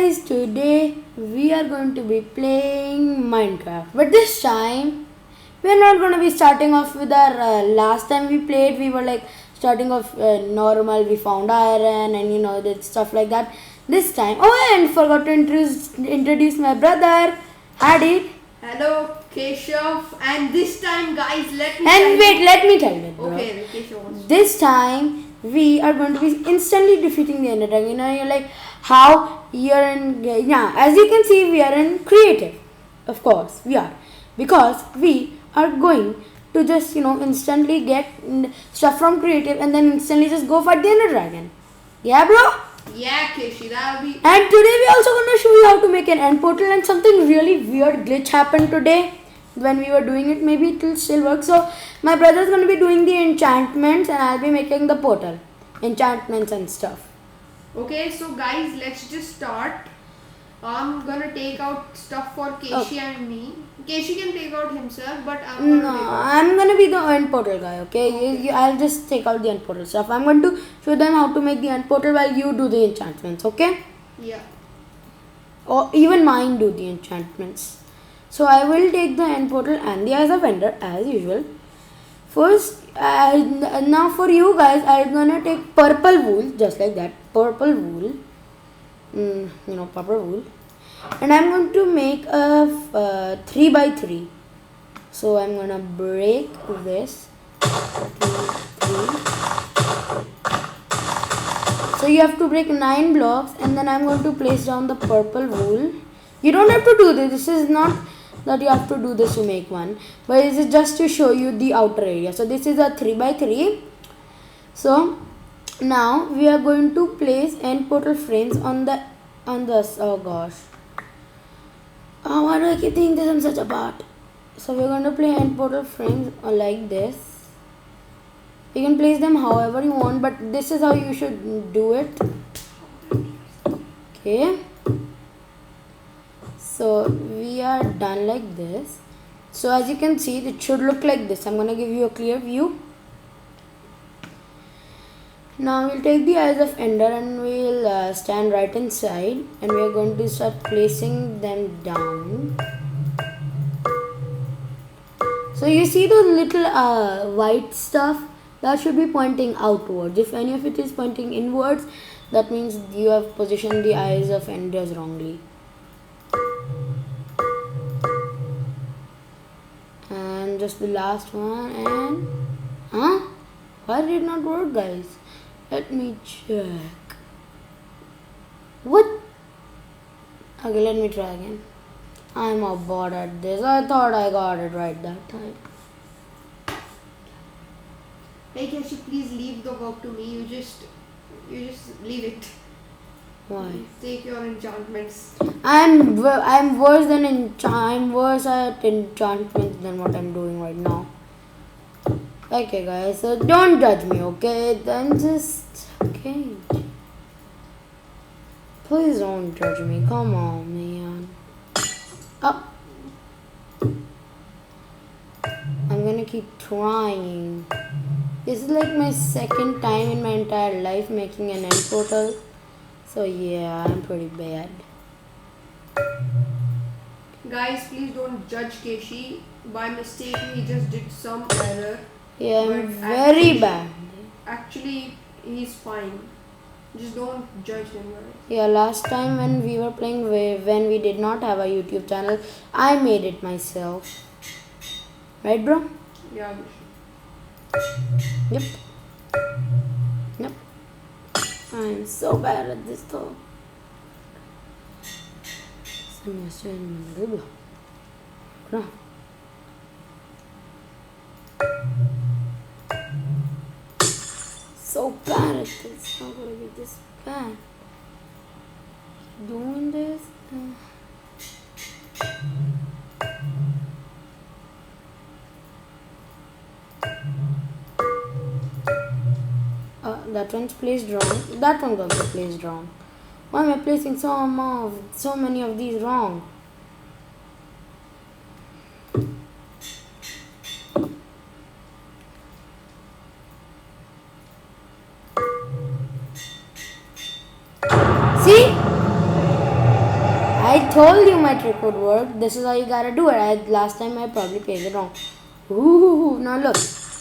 Guys, today we are going to be playing Minecraft, but this time we are not going to be starting off with our last time we played. We were like starting off normal. We found iron and that stuff like that. This time, oh, and forgot to introduce my brother Hadi. Hello, Keshav, and this time, guys, Let me tell you, bro. Okay, Keshav. This time we are going to be instantly defeating the Ender Dragon. You're like how you're in. Yeah, as you can see, we are in creative. Of course, we are because we are going to just instantly get stuff from creative and then instantly just go fight the Ender Dragon. Yeah, bro. Yeah, Keshi, that'll be. And today we also gonna show you how to make an end portal, and something really weird glitch happened today when we were doing it. Maybe it will still work. So my brother's gonna be doing the enchantments and I'll be making the portal. Enchantments and stuff. Okay, so guys, let's just start. I'm gonna take out stuff for Keshi and me. Keshi can take out himself, but I'm gonna be the end portal guy, okay? I'll just take out the end portal stuff. I'm going to show them how to make the end portal while you do the enchantments, okay? Yeah. Or even mine do the enchantments. So I will take the end portal and the eyes of Ender as usual. First, now for you guys, I'm gonna take purple wool, just like that. Purple wool. Purple wool. And I'm going to make a 3 by 3. So I'm gonna break this. 3. So you have to break 9 blocks, and then I'm going to place down the purple wool. You don't have to do this. This is not that you have to do this to make one, but this is just to show you the outer area. So this is a 3 by 3. So now we are going to place end portal frames on the oh gosh. Oh, why do I keep thinking this? I'm such a bot. So we're going to play end portal frames like this. You can place them however you want, but this is how you should do it. Okay. So we are done like this. So as you can see, it should look like this. I'm going to give you a clear view. Now we'll take the eyes of Ender and we'll stand right inside, and we are going to start placing them down. So you see those little white stuff that should be pointing outwards. If any of it is pointing inwards, that means you have positioned the eyes of Enders wrongly. And just the last one, and why did it not work, guys? Let me check. What? Okay, let me try again. I'm a bot at this. I thought I got it right that time. Hey Keshi, please leave the work to me. You just leave it. Why? Take your enchantments. I'm worse at enchantments than what I'm doing right now. Okay, guys, so don't judge me, okay? Then just okay. Please don't judge me. Come on, man. Up. I'm gonna keep trying. This is like my second time in my entire life making an end portal. So yeah, I'm pretty bad. Guys, please don't judge Keshi. By mistake, he just did some error. Yeah, I'm very bad. Actually, he's fine. Just don't judge him, right? Yeah, last time when we were playing, when we did not have a YouTube channel, I made it myself. Right, bro? Yeah. Yep. Yep. I'm so bad at this though. So bad at this. How could I get this bad? Doing this. That one's placed wrong. That one's also placed wrong. Why am I placing so many of these wrong? See? I told you my trick would work. This is how you gotta do it. Last time I probably played it wrong. Ooh, now look.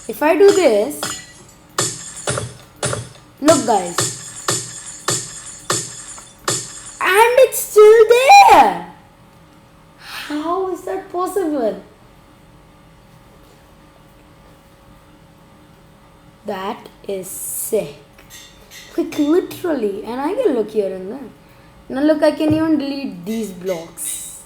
If I do this, look guys. And it's still there. How is that possible? That is sick. Like literally. And I can look here and there. Now look, I can even delete these blocks.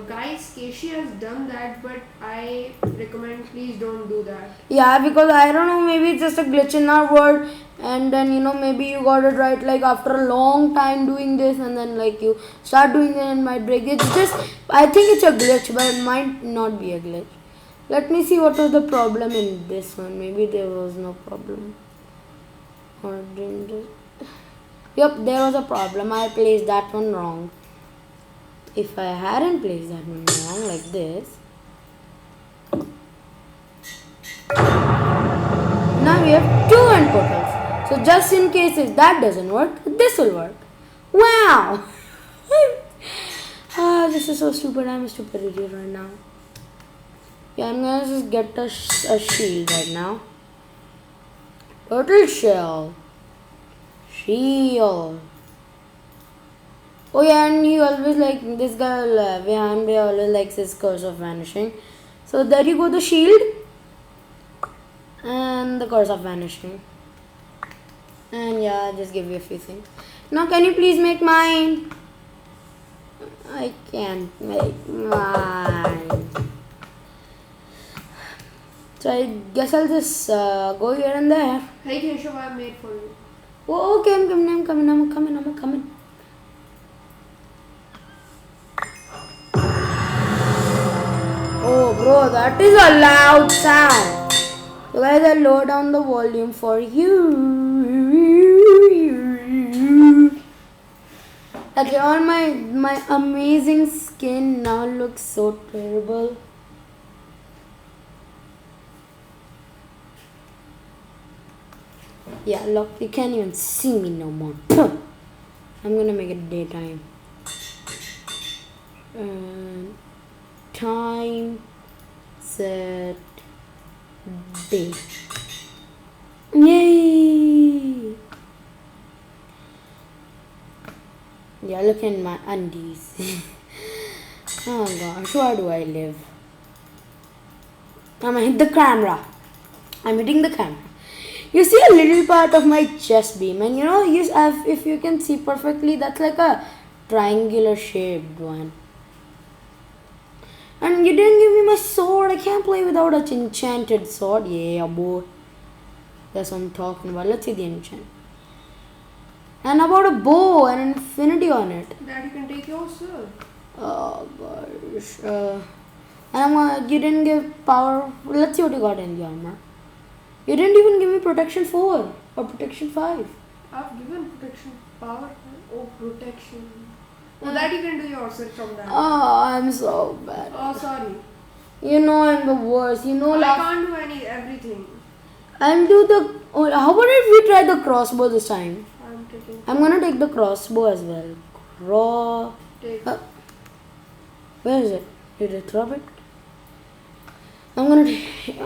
Guys, Casey has done that, but I recommend please don't do that. Yeah, because I don't know, maybe it's just a glitch in our world, and then maybe you got it right like after a long time doing this, and then like you start doing it and it might break. It's just, I think it's a glitch, but it might not be a glitch. Let me see what was the problem in this one. Maybe there was no problem. Or didn't it? Yep, there was a problem. I placed that one wrong. If I hadn't placed that one wrong like this, now we have two end portals. So just in case if that doesn't work, this will work. Wow! This is so stupid. I'm a stupid idiot right now. Yeah, I'm gonna just get a shield right now. Turtle shell. Shield. Oh yeah, and he always like this guy behind me always likes his curse of vanishing. So there you go, the shield and the curse of vanishing. And yeah, I'll just give you a few things. Now can you please make mine? I can't make mine. So I guess I'll just go here and there. Hey Keshav, I made for you. Oh, okay, I'm coming. Oh bro, that is a loud sound. So guys, I'll lower down the volume for you. Okay, all my amazing skin now looks so terrible. Yeah, look, you can't even see me no more. I'm gonna make it daytime. Time, set, day. Yay! Yeah, look in my undies. Oh gosh, where do I live? I'm gonna hit the camera. I'm hitting the camera. You see a little part of my chest beam, and if you can see perfectly, that's like a triangular shaped one. And you didn't give me my sword. I can't play without an enchanted sword. Yeah, boy. That's what I'm talking about. Let's see the enchant. And about a bow and infinity on it. That you can take yourself. Oh gosh. And you didn't give power. Let's see what you got in the armor. You didn't even give me protection 4 or protection 5. I've given protection power. Oh, protection. Oh, that you can do yourself from that. Oh, I'm so bad. Oh, sorry. I'm the worst. I can't do everything. I'll do the. Oh, how about if we try the crossbow this time? I'm taking. I'm gonna take the crossbow as well. Take. Where is it? Did I drop it? I'm gonna take.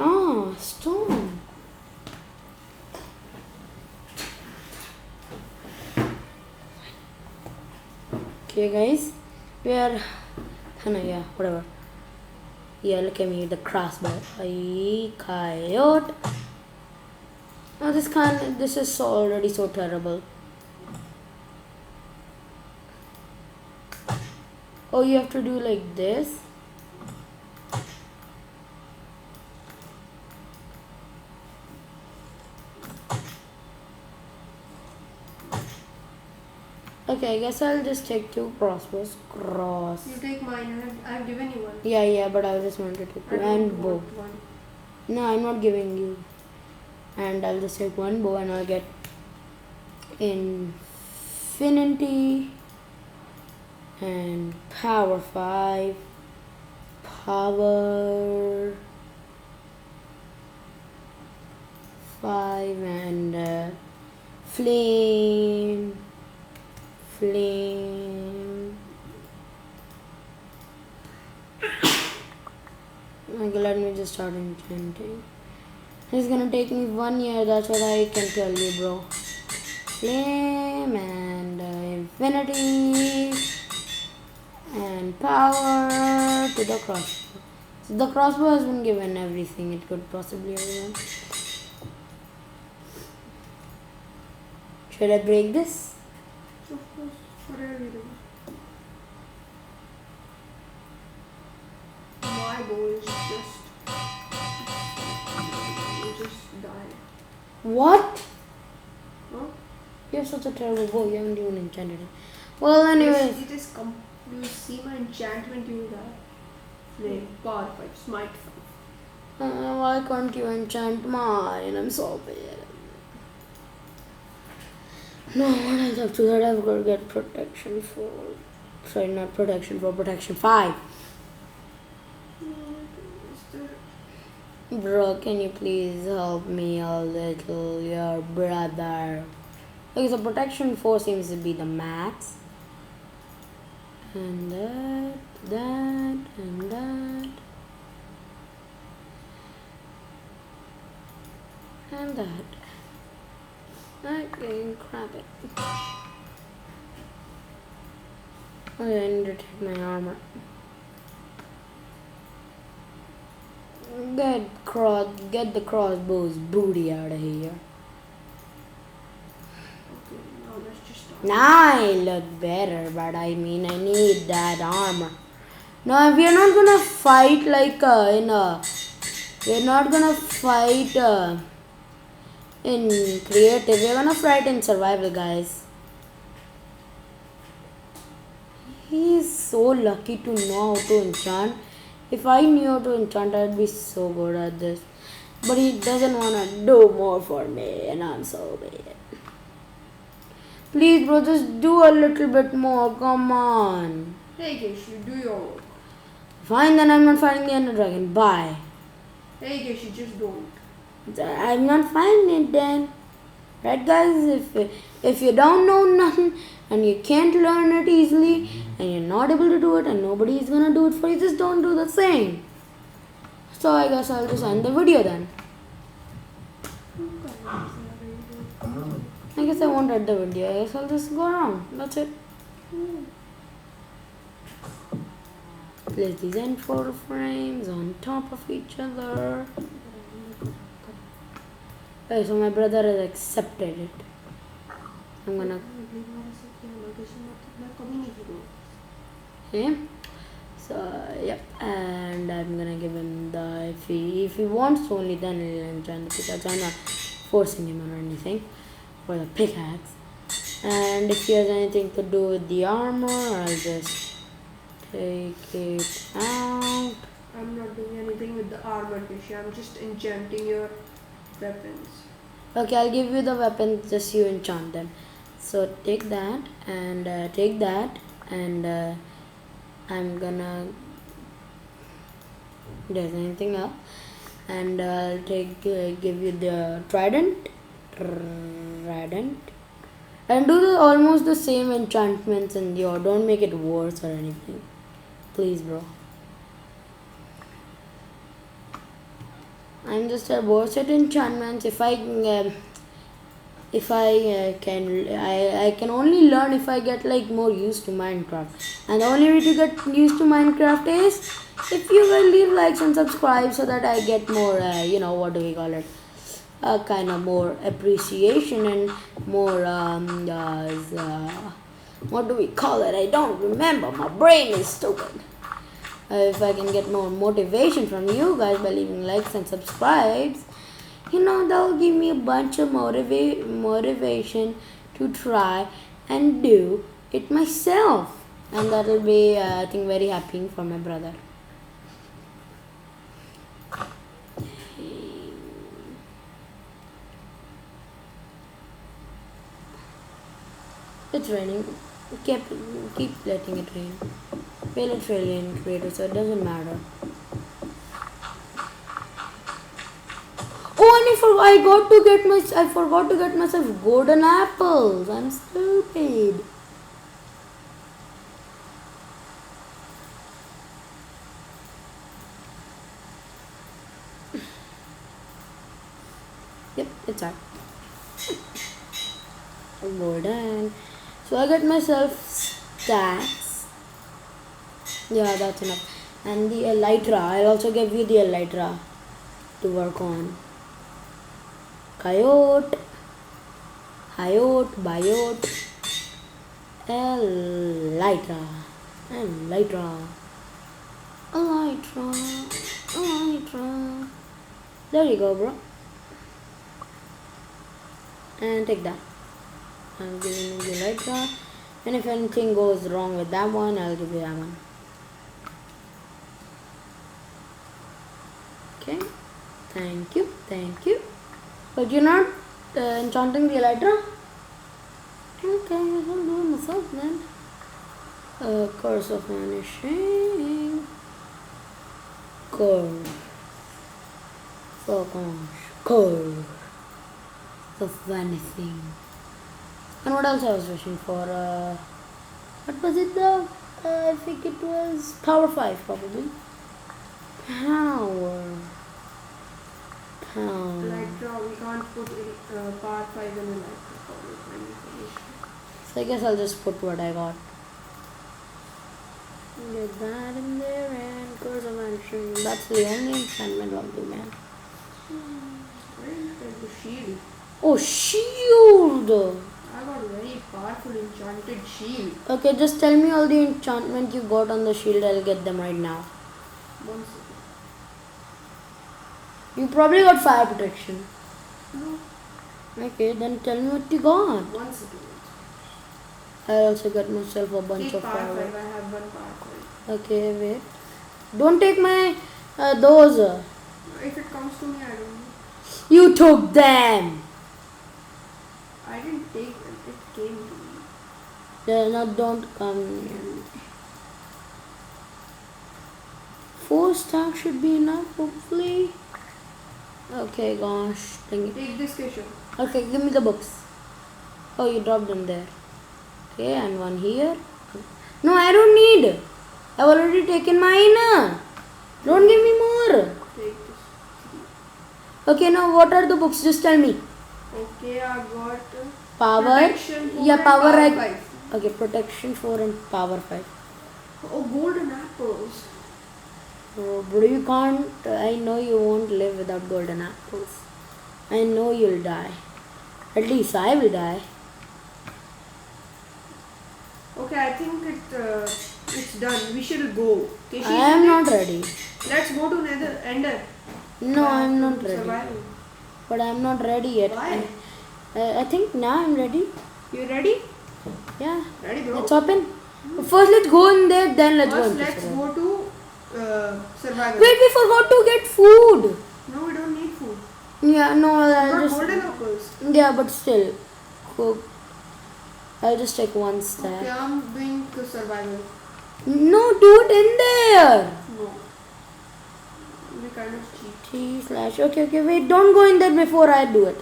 Stone. Okay, guys. Yeah, whatever. Yeah, look at me, the crossbow. Coyote. Oh, this is already so terrible. Oh, you have to do like this. Okay, I guess I'll just take 2 crossbows. You take mine. I've given you one. Yeah, but I just wanted to take and bow. One. No, I'm not giving you. And I'll just take 1 bow and I'll get infinity and power 5. Power 5 and flame. just start enchanting. It's gonna take me 1 year, that's what I can tell you, bro. Flame and infinity and power to the crossbow. So the crossbow has been given everything it could possibly have. Should I break this? Of course, what are you doing? My bow is just. You just die. What? Huh? You have such a terrible bow, you haven't even enchanted it. Well, anyways. It is you see my enchantment, you will die. Flame, power 5, smite 5. Why can't you enchant mine? I'm so bad. No, what else have to that? I've got to get protection 4. Sorry, not protection 4, protection 5. Bro, can you please help me a little, your brother? Okay, so protection 4 seems to be the max. And that, and that. And that. Okay, grab it. Okay, I need to take my armor. Get the crossbow's booty out of here. Okay, now let's just start. Now I look better, but I mean I need that armor. No, we are not gonna fight like we're not gonna fight in creative. We're gonna fight in survival, guys. He's so lucky to know how to enchant. If I knew how to enchant, I'd be so good at this. But he doesn't wanna do more for me, and I'm so bad. Please, bro, just do a little bit more. Come on. Hey Keshi, do your work. Fine, then I'm not fighting the Ender Dragon. Bye. Hey Keshi, just don't. I'm not fighting it then. Right, guys? If you don't know nothing and you can't learn it easily and you're not able to do it and nobody is gonna do it for you, just don't do the same. So I guess I'll just end the video then. I guess I won't end the video. I guess I'll just go around. That's it. Place these end photo frames on top of each other. Okay, so my brother has accepted it. I'm gonna. Okay. So yep, and I'm gonna give him the if he wants only then he'll enchant the pickaxe. I'm not forcing him or anything for the pickaxe. And if he has anything to do with the armor, I'll just take it out. I'm not doing anything with the armor, Keshi. I'm just enchanting your weapons. Okay, I'll give you the weapons, just you enchant them. So take that and take that and I'm gonna. There's anything else? And I'll give you the trident, and do almost the same enchantments in your. Don't make it worse or anything, please, bro. I'm just a worse at enchantments. If I can only learn if I get like more used to Minecraft. And the only way to get used to Minecraft is if you will leave likes and subscribe so that I get more, what do we call it? Kind of more appreciation and more, what do we call it? I don't remember. My brain is stupid. If I can get more motivation from you guys by leaving likes and subscribes, that will give me a bunch of motivation to try and do it myself. And that will be, I think, very happy for my brother. It's raining. Keep letting it rain. Well, it's really in creative, so it doesn't matter. Oh, and I forgot to get myself golden apples. I'm stupid. It's alright. Golden. So I get myself stacks. Yeah, that's enough. And the elytra. I'll also give you the elytra to work on. Coyote, Hyote, Biote, elytra, elytra, elytra, elytra. There you go, bro. And take that. I'm giving you the elytra. And if anything goes wrong with that one, I'll give you that one. Okay. Thank you. Thank you. But you're not enchanting the elytra? Okay, I'll do it myself then. Curse of vanishing. Curse. Curse of vanishing. And what else I was wishing for? What was it though? I think it was Power 5 probably. Power. Elytra, we can't put part 5 in Elytra. So I guess I'll just put what I got. Get that in there and Curse of Vanishing. That's the only enchantment I'll do, man. Where is the shield? Oh, shield! I got a very powerful enchanted shield. Okay, just tell me all the enchantment you got on the shield. I'll get them right now. 1 second. You probably got fire protection. No. Okay, then tell me what you got. 1 second. I'll also get myself a bunch Take of part fire. 5. I have 1 part 5. Okay, wait. Don't take my those. If it comes to me, I don't know. You took them. I didn't take them. It came to me. Yeah, now don't come near me. 4 stacks should be enough, hopefully. Okay, gosh, dang it. Take this, Keshav. Okay, give me the books. Oh, you dropped them there. Okay, and one here. No, I don't need. I've already taken mine. Don't give me more. Take this. Okay, now what are the books? Just tell me. Okay, I got Power. Protection 4 Yeah, and power. power I, 5. okay, protection 4 and power 5. Oh, golden apples. Oh, bro, you can't. I know you won't live without golden apples. I know you'll die. At least I will die. Okay, I think it's done. We should go. Okay, I am not ready. Let's go to Nether Ender. No, I'm not ready. Survival. But I'm not ready yet. Why? I think now I'm ready. You ready? Yeah. Ready, bro. Let's open. First, let's go in there. Then let's First, go. let's go to survival. Wait, we forgot to get food. No, we don't need food. Yeah, no, We I'll got just. golden apples. Yeah, but still. Cook. I'll just take one stack. Okay, I'm doing the survival. No, do it in there. No. We kind of cheat. T/. Okay, wait. Don't go in there before I do it.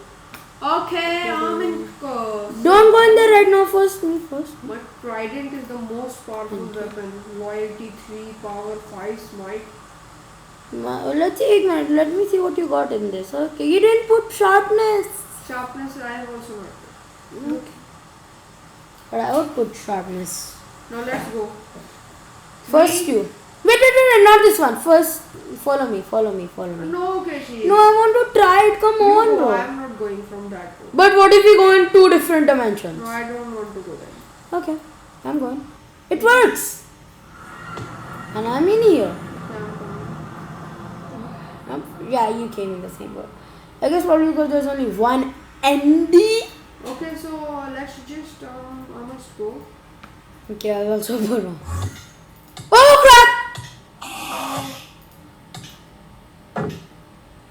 Okay, I'm in. Don't go in there right now. First, me first. My trident is the most powerful weapon. Loyalty 3, power 5, smite. Let's see, Ignite. Let me see what you got in this. Okay, you didn't put sharpness. Sharpness I have also not. Okay. But I would put sharpness. Now let's go. First you. Wait, not this one. First, follow me. No, Keshi. No, I want to try it. Come on, No, bro. I'm not going from that road. But what if we go in 2 different dimensions? No, I don't want to go there. Okay, I'm going. It works. And I'm in here. Yeah, I'm coming. Yeah, you came in the same boat. I guess probably because there's only one Andy. Okay, so let's just I must go. Okay, I'll also put on. Oh crap!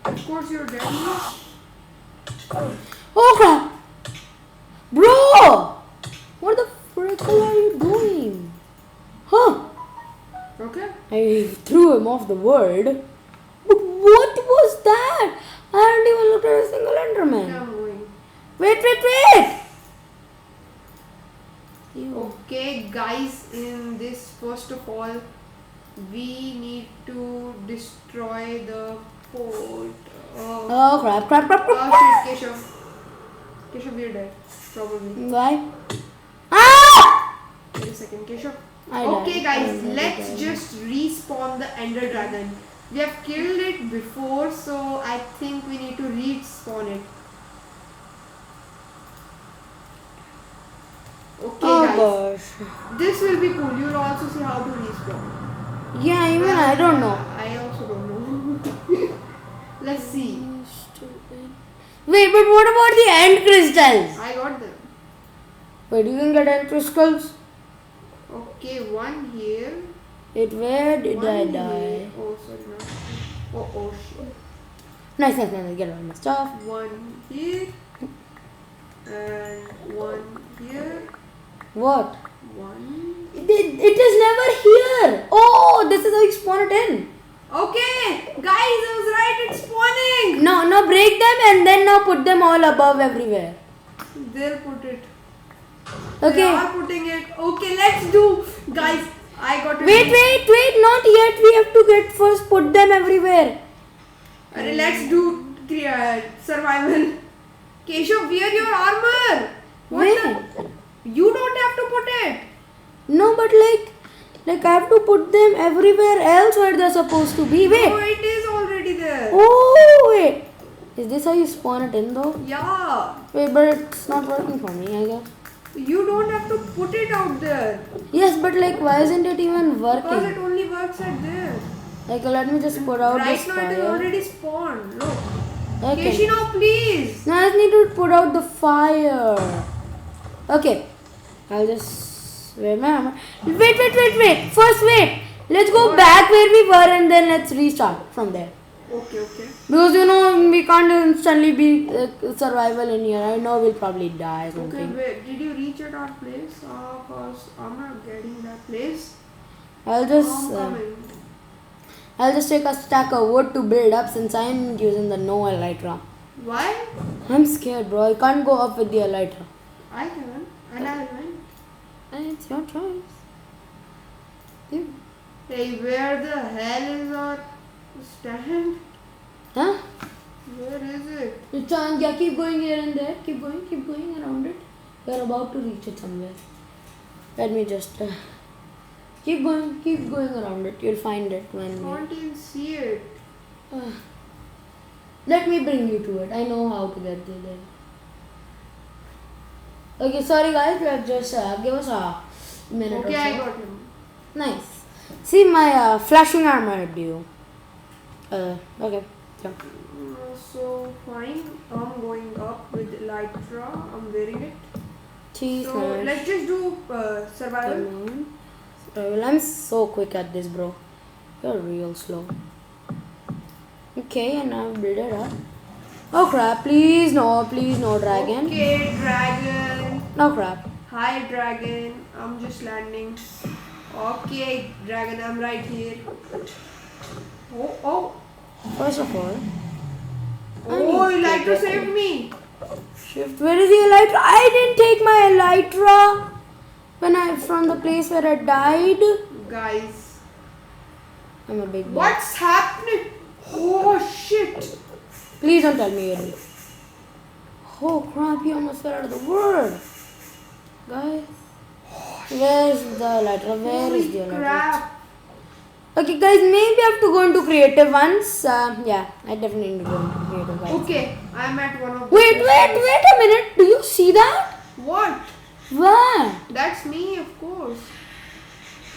Of course you're dead. Oh crap! Bro! What the frick are you doing? Huh? Okay. I threw him off the world. But what was that? I haven't even looked at a single Enderman. Yeah, I'm going. Wait! Okay, guys, in this, first of all, we need to destroy the Port. Oh crap, crap, crap, crap. Oh shit, Keshav. Keshav, we're dead. Probably. Why? Ah! Wait a second, Keshav. I Okay, died. guys, I died. let's just respawn the Ender Dragon. We have killed it before, so I think we need to respawn it. Okay, Oh guys. gosh. This will be cool. You'll also see how to respawn. Yeah, even I don't know. I also don't know. Let's see. Wait, but what about the end crystals? I got them. Wait, you can get end crystals? Okay, one here. Wait, where did One I here. die? Oh, sorry, no. Oh, shit. Nice, nice, nice. Get all my stuff. One here. And one here. What? One. It is never here. Oh, this is how you spawn it in. Okay, guys, I was right. It's spawning. No, break them and then now put them all above everywhere. They'll put it. They Okay. are putting it. Okay, let's do. Guys, I got it. Wait, not yet. We have to get first put them everywhere. Let's do survival. Keshav, wear your armor. What Where? the? You don't have to put it. No, but like I have to put them everywhere else where they're supposed to be. Wait. No, it is already there. Oh, wait. Is this how you spawn it in though? Yeah. Wait, but it's not working for me, I guess. You don't have to put it out there. Yes, but like why isn't it even Because working? it only works at there. Like let me just put out Right this now it is fire. already spawned. Look. Okay. Keshi, now please. Now I just need to put out the fire. Okay. I'll just wait my hammer. Wait. First wait. Let's go What? back where we were and then let's restart from there. Okay. Because we can't instantly be survival in here. I know we'll probably die or Okay, something. wait. Did you reach at our place? Cause I'm not getting that place. I'll I'm just coming. I'll just take a stack of wood to build up since I'm using the no elytra. Why? I'm scared, bro. I can't go up with the elytra. I can. And I went. And it's your choice. You. Hey, where the hell is our stand? Huh? Where is it? Yeah, keep going here and there. Keep going around it. We're about to reach it somewhere. Let me just keep going around it. You'll find it I when. can't even see it. Let me bring you to it. I know how to get there. Okay, sorry guys. Let's just give us a minute Okay, or so. I got him. Nice. See my flashing armor at you. Okay. Yeah. So fine. I'm going up with Elytra. I'm wearing it. Cheese. So let's just do survival. Well, I'm so quick at this, bro. You're real slow. Okay, and now build it up. Oh crap! Please no, dragon. Okay, dragon. No crap. Hi, dragon. I'm just landing. Okay, dragon. I'm right here. Oh. First of all, Oh, need to Elytra get saved me. shift. Where is the elytra? I didn't take my elytra from the place where I died. Guys, I'm a big boy. what's happening? Oh shit. Please don't tell me you're dead. Oh crap, you almost fell out of the world. Guys. Where's the elytra? Where is the Holy elytra? crap. Okay guys, maybe I have to go into creative once. Yeah, I definitely need to go into creative guys. Okay, I'm at one of the Wait places. a minute. Do you see that? What? What? That's me, of course.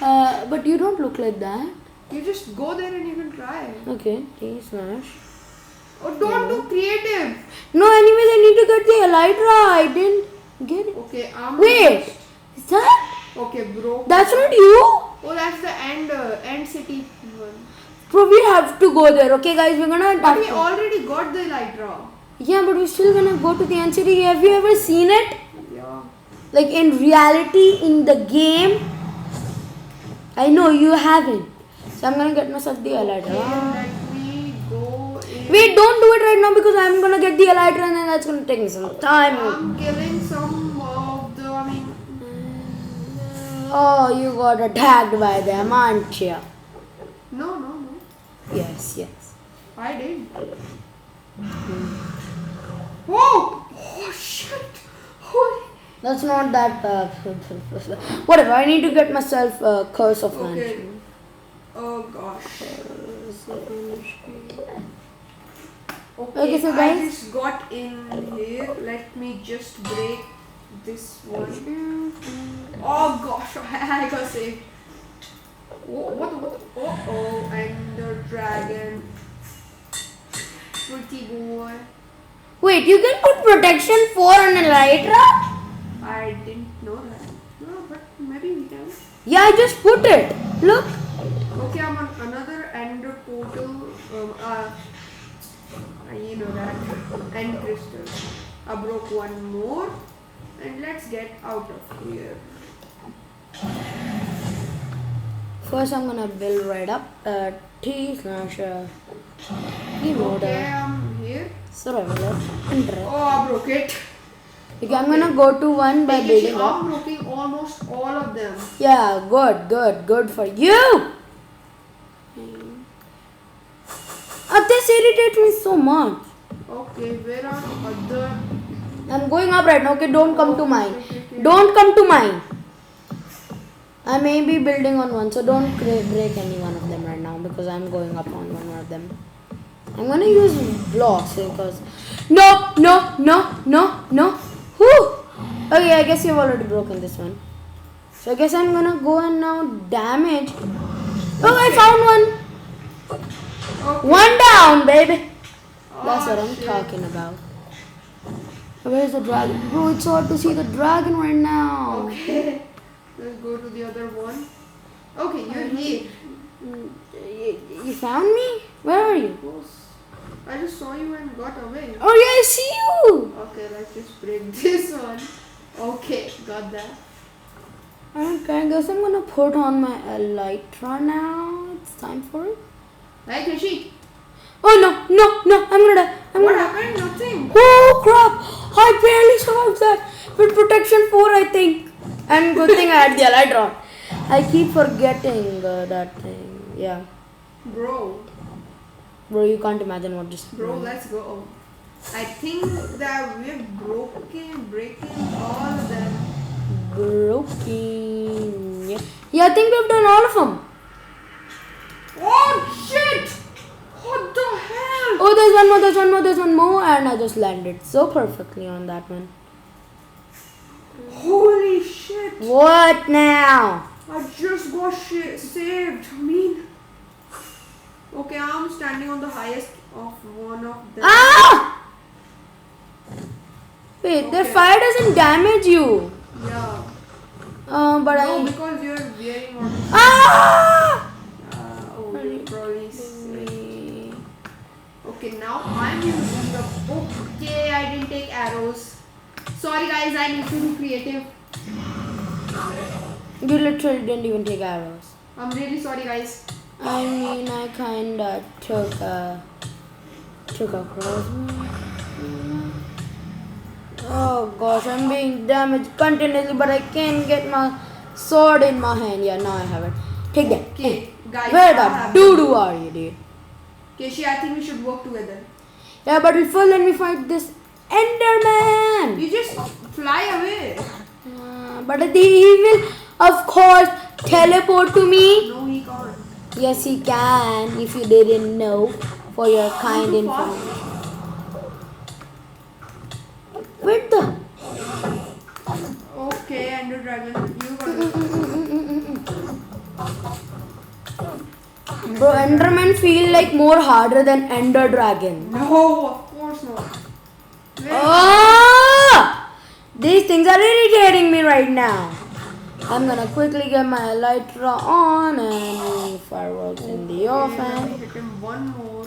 But you don't look like that. You just go there and you can try. Okay, T smash. Oh, don't do creative. No, anyways, I need to get the elytra. I didn't get it. Okay, I'm Wait, just- is that? Okay, bro. That's not you? Oh, that's the end city one. Bro, we have to go there. Okay, guys, we're gonna. But we already got the Elytra. Yeah, but we're still gonna go to the end city. Have you ever seen it? Yeah. Like in reality, in the game? I know you haven't. So I'm gonna get myself the elytra. Let me go in. Wait, don't do it right now because I'm gonna get the elytra and then that's gonna take me some time. I'm killing some of the, Oh, you got attacked by them, aren't you? No. Yes. I did. Oh shit! Holy. That's not that. Whatever. I need to get myself curse of Okay. mansion. Oh gosh. Okay, so I guys- just got in here. Let me just break this one. Oh gosh, I got saved. What? Oh, and the dragon. Pretty boy. Wait, you can put protection 4 on Elytra? I didn't know that. No, but maybe we can. Yeah, I just put it. Look. Okay, I'm on another ender portal. You know that. End crystal. I broke one more. And let's get out of here. First, I'm gonna build right up. T/. Okay, I'm here. Survival. Enter. Oh, I broke it. Okay, I'm gonna go to one by building up. I'm broken almost all of them. Yeah, good for you. This irritates me so much. Okay, where are other? I'm going up right now. Okay, don't come to mine. Okay. Don't come to mine. I may be building on one, so don't break any one of them right now because I'm going up on one of them. I'm gonna use blocks because no. Whew. Okay, I guess you've already broken this one. So I guess I'm gonna go and now damage. Oh, I found one. Okay. One down, baby. That's Oh, what I'm shit. talking about. Where's the dragon? Bro, it's hard to see the dragon right now. Okay. Let's go to the other one. Okay, you're here. You found me? Where are you? I just saw you and got away. Oh yeah, I see you. Okay, let's just break this one. Okay, got that. Okay, I guess I'm gonna put on my Elytra now. It's time for it. Hey, Kashi. Oh no, I'm gonna die. What happened? Nothing. Oh crap! I barely survived that with protection 4, I think. And good thing I had the Elytra. I keep forgetting that thing. Yeah, Bro, bro, you can't imagine what just. let's go. I think that we're breaking all of them. Broken. Yeah, I think we've done all of them. Oh shit! What the hell? Oh, there's one more, and I just landed so perfectly on that one. Holy shit! What now? I just got saved. I mean, okay, I'm standing on the highest of one of them. Ah! Wait, their Okay. fire doesn't damage you. Yeah. But No, I. because you're wearing on. Ah! Oh, you're probably safe. Okay, now I'm using the. Okay, I didn't take arrows. Sorry, guys, I need to be creative. You literally didn't even take arrows. I'm really sorry, guys. I mean, I kinda took a crossbow. Oh gosh, I'm being damaged continuously, but I can't get my sword in my hand. Yeah, now I have it. Take that. Okay, guys. Where I the have doo-doo are you, dude? Keshi, I think we should work together. Yeah, but first let me fight this Enderman. You just fly away. But he will, of course, teleport to me. No, he can't. Yes, he can. If you didn't know, for your kind Too fast. information. Where the? Okay, Ender Dragon, you got it. Bro, Enderman feel like more harder than Ender Dragon. No, of course not. Where- Ah! These things are irritating me right now. I'm gonna quickly get my Elytra on and fireworks in the Okay, let oven. me hit him one more.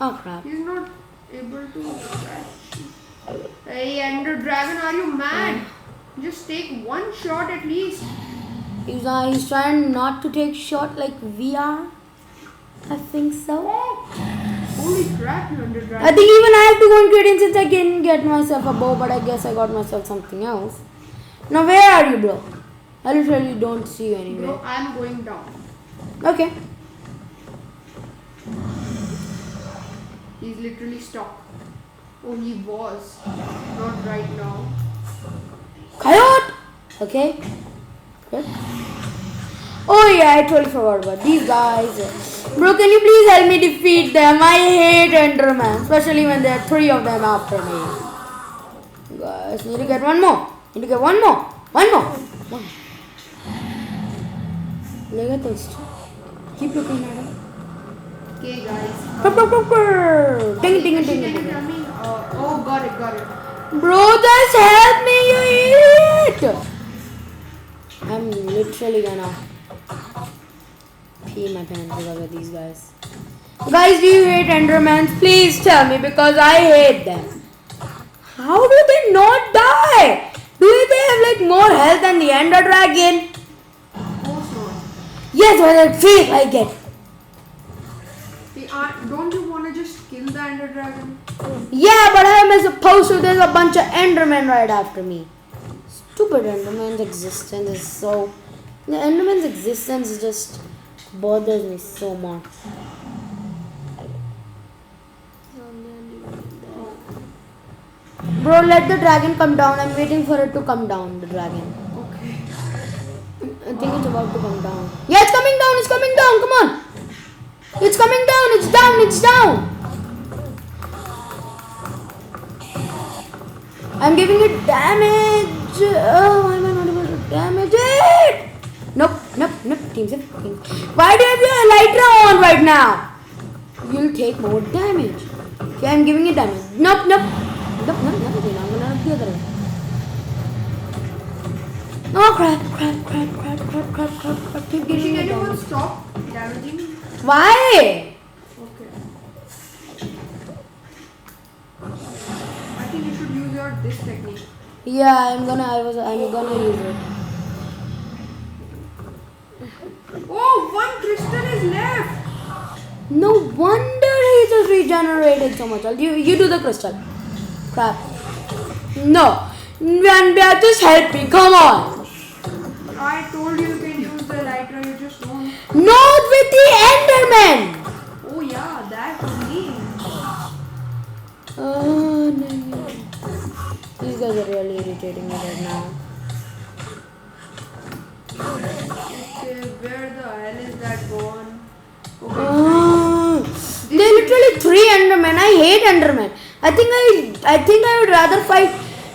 Oh crap. He's not able to catch. Hey, Ender Dragon, are you mad? Just take one shot at least. He's trying not to take shot like we are. I think so. Holy crap, you Ender I Dragon. think even I have to go and create since I can get myself a bow, but I guess I got myself something else. Now where are you, bro? I literally don't see you anywhere. Bro, I'm going down. Okay. He's literally stuck. Oh, he was. Not right now. Coyote! Okay. Good. Oh yeah, I totally forgot about these guys. Bro, can you please help me defeat them? I hate Enderman, especially when there are 3 of them after me. Guys, need to get one more. Need to get one more. One more. One. Look at this. Keep looking at it. Okay, guys. Ding ding Actually, ding can you ding. tell me? Oh, got it. Bro, just help me, you idiot! I'm literally gonna pee my pants because of these guys. Guys, do you hate Endermans? Please tell me because I hate them. How do they not die? Do they have like more health than the Ender Dragon? Of course not. Yes, but it feels like it. Don't you want to just kill the Ender Dragon? Yeah, but how am I supposed to? There's a bunch of Endermen right after me. Stupid Enderman's existence is so... The Enderman's existence just bothers me so much. Bro, let the dragon come down. I'm waiting for it to come down, the dragon. Okay. I think it's about to come down. Yeah, it's coming down. It's coming down. Come on. It's coming down. It's down. It's down. I'm giving it damage. Oh, why am I not able to damage it? Nope. Team. Why do you have your elytra on right now? You'll take more damage. Okay, I'm giving it damage. Nope. I'm gonna have the other way. Oh crap. Keep giving Can it you damage. stop damaging me? Why? Okay. I think you should use this technique. Yeah, I'm gonna use it. Oh, 1 crystal is left. No wonder he just regenerated so much. You do the crystal. Crap. No. Vanbia, just help me. Come on. I told you can use the lighter, you just don't. Not with the Enderman. Oh yeah, that only. Oh, no. These guys are really irritating me right now. Okay, where the hell is that gone? Okay. They're literally 3 Endermen. I hate Endermen. I think I would rather fight.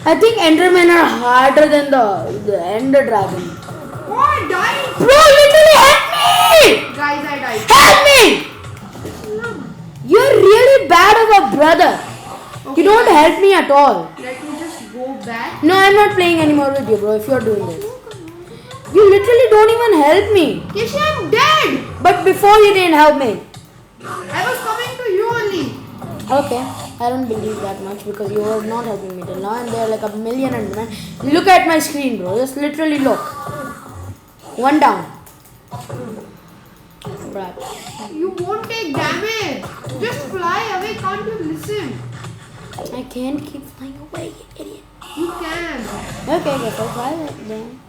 I think Endermen are harder than the Ender Dragon. Oh, I died! Bro, literally help me! Guys, I died. Help me! You're really bad of a brother. Okay, You don't help me at all. Let me just go back. No, I'm not playing anymore with you, bro. If you're doing this, you literally don't even help me. Kishi, I'm dead! But before you didn't help me. I was coming to you only. Okay, I don't believe that much because you were not helping me till now, and there are like a million Endermen. Look at my screen, bro. Just literally look. 1 down. Crap. You won't take damage. Just fly away, can't you listen? I can't keep flying away, you idiot. You can. Okay, guess I'll try it then.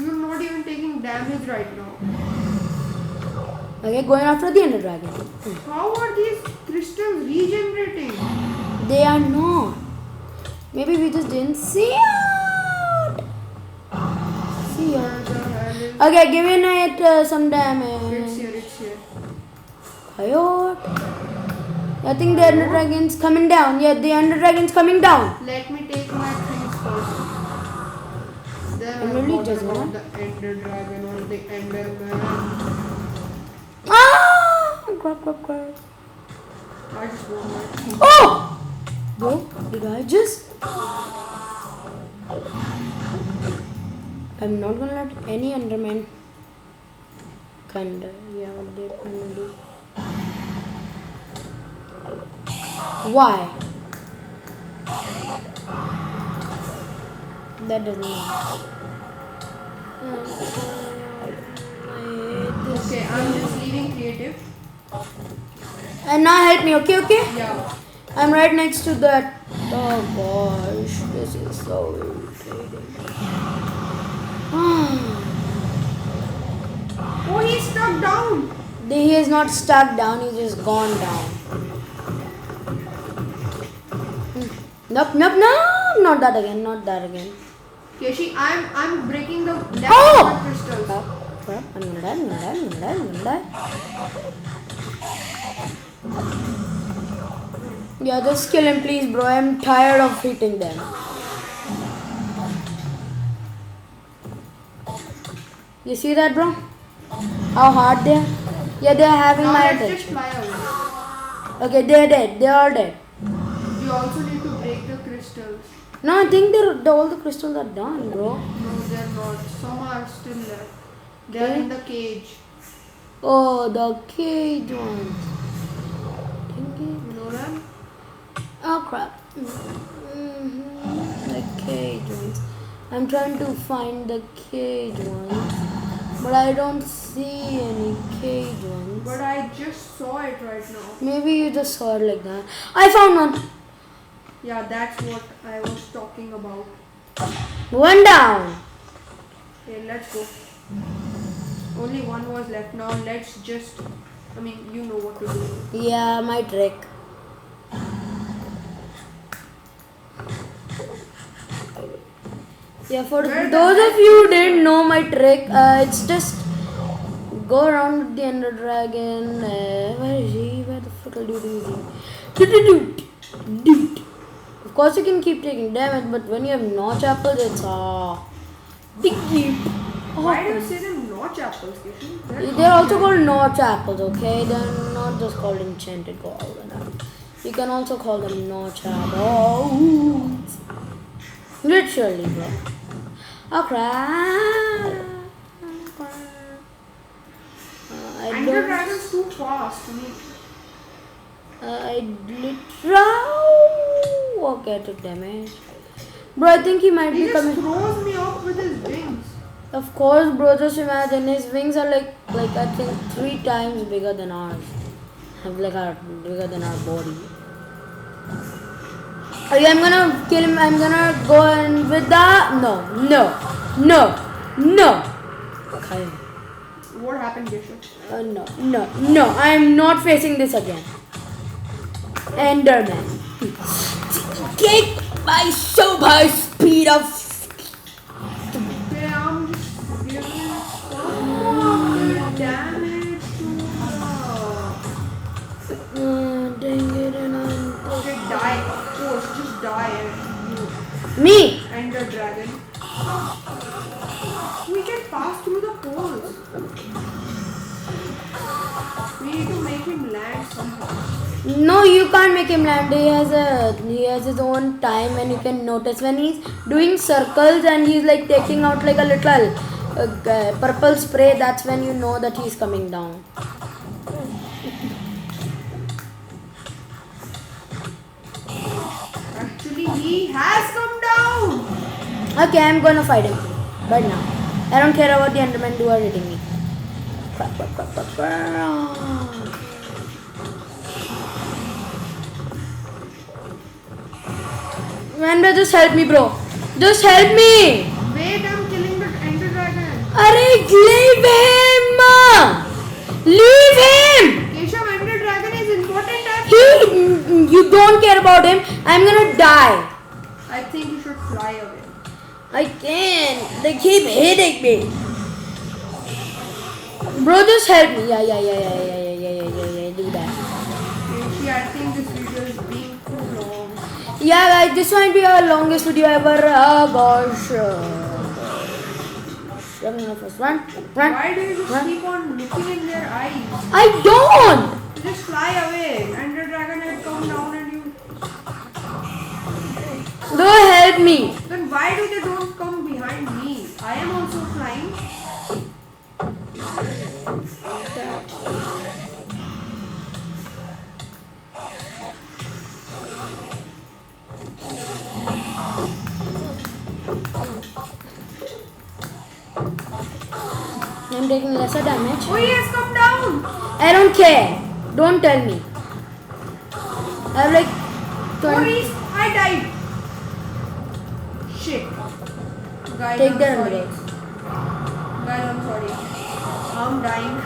You're not even taking damage right now. Okay, going after the Ender Dragon. How are these crystals regenerating? They are not. Maybe we just didn't see it. See Where it. the hell is Okay, giving it some damage. It's here. Coyote. I think the Ender Dragon's coming down. Yeah, the Ender Dragon's coming down. Let me take my things first. Then I'm I'll really bother just about gonna- the Ender Dragon or the Enderman. Ah! Crap. I just want my things. Oh! Bro, did I just... I'm not gonna let any Enderman kinda... Yeah, what they're gonna do. Why? That doesn't matter. Okay, I'm just leaving creative. And now help me, okay? Yeah. I'm right next to that. Oh gosh, this is so irritating. Oh, he's stuck down. He is not stuck down, he's just gone down. Nope, nope, no, not that again, not that again. Keshi, I'm breaking the left Oh! crystals. Crap, I'm gonna die, I'm gonna die, I'm gonna die, I'm gonna die. Yeah, just kill him, please, bro. I'm tired of hitting them. You see that, bro? How hard they are? Yeah, they are having Now my let's just attention. fly away. Okay, they're dead. They are dead. You also need to break the crystals. No, I think all the crystals are done, bro. No, they're not. Some are still left. They're Okay. in the cage. Oh, the cage ones. You know them? Oh crap. The cage ones. I'm trying to find the cage ones, but I don't see any cage ones. But I just saw it right now. Maybe you just saw it like that. I found one. Yeah, that's what I was talking about. One down. Okay, let's go. Only one was left. Now let's just... I mean, you know what to do. Yeah, my trick. Yeah, for Where the those heck of you who didn't know my trick, it's just go around with the Ender Dragon. Where is he? Where the fuck are you doing? Of course, you can keep taking damage, but when you have notch apples, it's big deep. Why do you say them notch apples, Kishan? They're also called notch apples, okay? They're not just called enchanted gold. You can also call them notch apples. Literally, bro. Oh crap. Ender Dragon's too fast to me. I literally. Okay, I took damage. Bro, I think he might He be just coming. throws me off with his wings. Of course, bro, just imagine his wings are like I think 3 times bigger than ours. Bigger than our body. Okay, I'm gonna kill him. I'm gonna go in with the no. Okay. What happened, Keshav? No. I'm not facing this again. Enderman. Kick my super speed of. Okay, I'm just giving some damage to her. Dang it, and I'm. Okay, die. Of course, just die. Me! Ender Dragon. We can pass through the poles. We need to make him land somehow. No, you can't make him land. He has his own time, and you can notice when he's doing circles and he's like taking out like a little purple spray. That's when you know that he's coming down. Actually, he has come down. Okay, I'm gonna fight him. But now, I don't care about the Enderman who are hitting me. Ender, just help me, bro. Just help me. Wait, I'm killing the Ender Dragon. Arey, leave him. Leave him. Keshav, Ender Dragon is important. You don't care about him. I'm gonna die. I think you should fly away. I can't. They keep hitting me. Bro, just help me. Yeah. Do that. Keshi, I think this video is being too long. Yeah, guys, this might be our longest video ever. Oh gosh. Run. Why do you just keep on looking in their eyes? I don't. Just fly away. Ender Dragon had come down and you... Don't help me. Then why do they don't come behind me? I am also flying. I'm taking lesser damage. Oh, he has come down. I don't care. Don't tell me. I have like Oh, 20. I died. Shit. Guys, Take I'm that sorry. under. Guys, I'm sorry. I'm dying.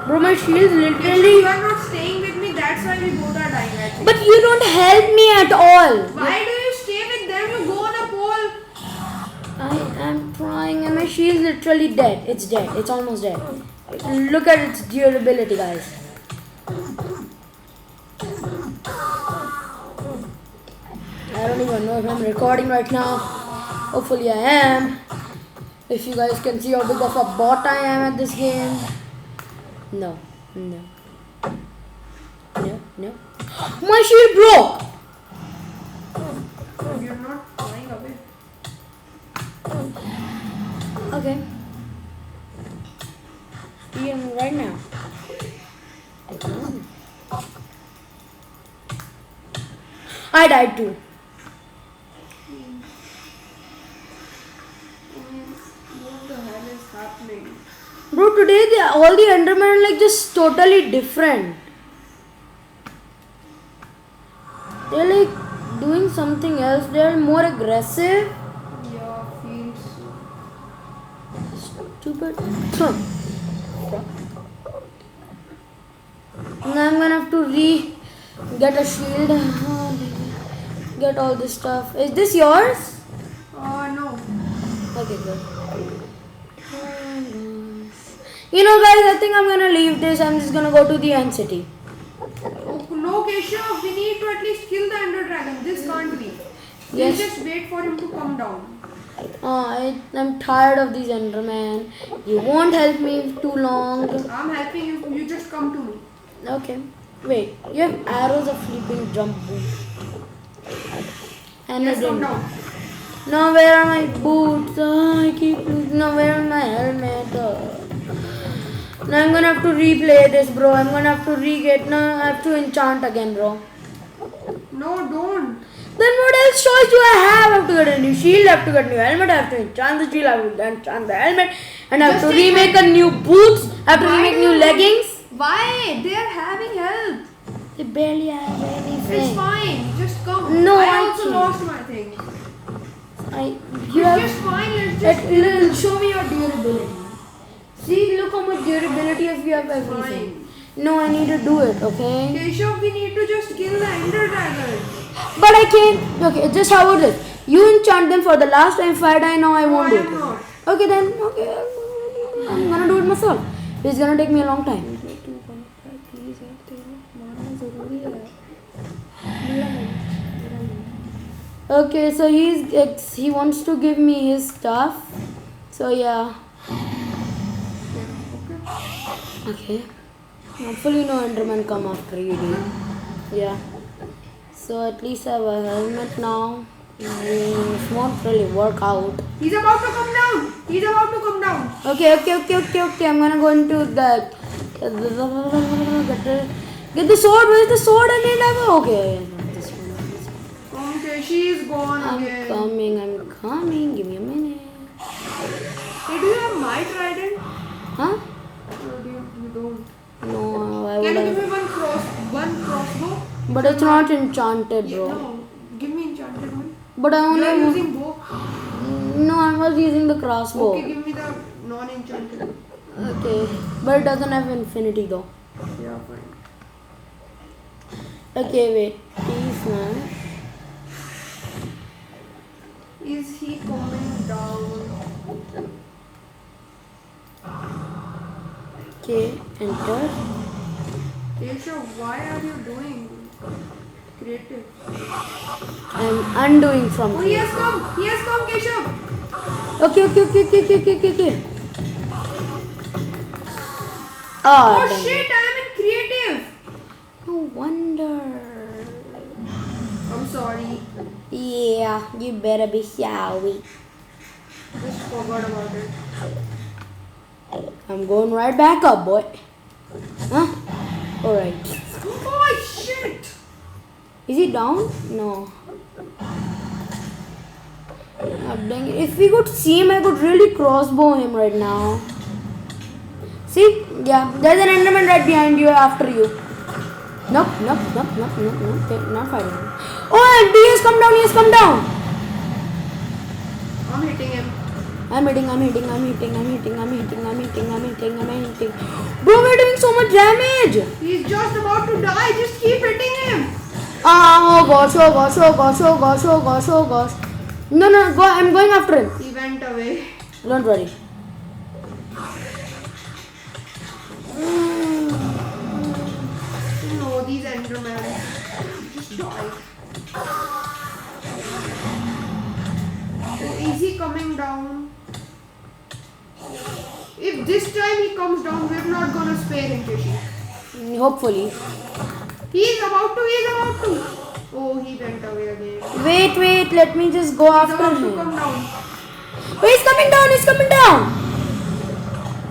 Bro, my shield If you literally. are not staying with me, that's why we both are dying, I think. But you don't help me at all. Why do you stay with them? You go on a pole. I am trying and my shield is literally dead. It's dead. It's almost dead. Look at its durability, guys. I don't even know if I'm recording right now. Hopefully I am. If you guys can see how big of a bot I am at this game. No. No. No. No. My shield broke! You're not flying away. Okay. Even right now. I died too. What the hell is happening? Bro, today all the Endermen are like just totally different. They're like doing something else. They're more aggressive. Yeah, feels. Stupid. Now I'm gonna have to get a shield. Get all this stuff. Is this yours? No. Okay, good. You know, guys, I think I'm gonna leave this. I'm just gonna go to the end city. No, Keshav, we need to at least kill the Ender Dragon. This can't be. Yes. We'll just wait for him to come down. I'm tired of these Endermen. You won't help me too long. I'm helping you. You just come to me. Okay. Wait, you have arrows of flipping jump boost. And Yes, I come didn't. down. Now where are my boots? I keep losing. Now where is my helmet? Now I'm gonna have to replay this, bro. I'm gonna have to now I have to enchant again, bro. No, don't. Then what else choice do I have? I have to get a new shield, I have to get a new helmet, I have to enchant the shield, I have to enchant the helmet, and I have Just to take remake a new boots, I have to Why remake do new you- leggings. Why? They are having help. They barely have It's anything. fine. Just come. No, I I also can't. lost my things. You It's have just fine. Let's just. It'll show me your durability. See, look how much durability if you have everything. Fine. No, I need to do it, okay? Keshav, we need to just kill the Ender Dragon. But I can't. Okay, just how about this? You enchant them for the last time. If I die now, I won't No, do I it. am not. Okay, then. Okay, I'm gonna do it myself. It's gonna take me a long time. Okay, so he wants to give me his stuff. So yeah. Okay. Hopefully no Enderman come after you, dude. Yeah. So at least I have a helmet now. It won't really work out. He's about to come down. He's about to come down. Okay. I'm gonna go into the get the sword. Where's the sword? I need have okay. This one. Okay, she's gone I'm again. coming. Give me a minute. Hey, do you have my trident? Huh? Or do you don't? No, I Can would you give have. me one crossbow? But it's not enchanted, Yeah, bro. no. Give me enchanted one. But I You are only. using bow. No, I was using the crossbow. Okay, give me the non-enchanted one. Okay, but it doesn't have infinity though. Yeah, fine. Okay, wait. Please, man. Is he coming down? Okay, enter. Keshav, why are you doing creative? I'm undoing from Oh, he here. has come! He has come, Keshav! Okay. Oh damn shit, it. I am in creative! No wonder. I'm sorry. Yeah, you better be sorry. Just forgot about it. I'm going right back up, boy. Huh? Alright. Oh shit! Is he down? No. Ah, dang it. If we could see him, I could really crossbow him right now. See? Yeah, there's an Enderman right behind you, after you. Nope. Okay, not fighting him. Oh, and he has come down. I'm hitting him. I'm hitting. Bro, we're doing so much damage. He's just about to die. Just keep hitting him. Oh gosh, oh gosh, oh gosh, oh gosh, oh gosh, oh gosh. No, go. I'm going after him. He went away. Don't worry. No, these Endermen just died. Oh, is he coming down? If this time he comes down, we're not gonna spare him, Kishi. Hopefully. He's about to. Oh, he went away again. Wait. Let me just go He's after about to him. come down. Oh, he's coming down.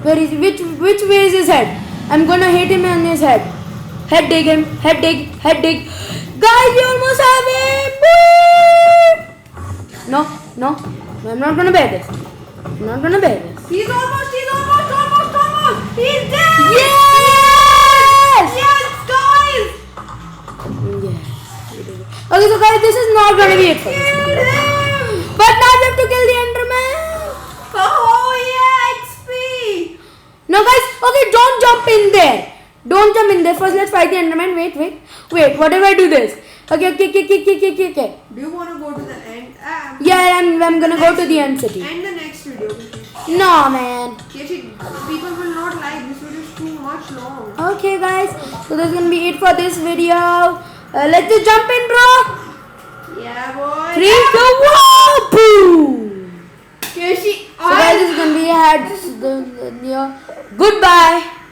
Where is he? Which way is his head? I'm gonna hit him on his head. Head dig him. Head dig. Guys, we almost have him. Woo! No. I'm not gonna bear this. He's almost. He's dead. Yes! Yes, guys. Yes. Okay, so guys, this is not gonna be it for this Killed video. him. But now we have to kill the Enderman. Oh yeah, XP. No, guys. Okay, don't jump in there. First, let's fight the Enderman. Wait. What if I do this? Okay. Do you want to go to the end? Yeah, I'm gonna go to the end city. And the next video. No, man. People will not like this video. Is too much long. Okay, guys. So that's gonna be it for this video. Let's just jump in, bro. Yeah, boy. 3, 2, 1, boom. Kishi, So guys, this is gonna be goodbye.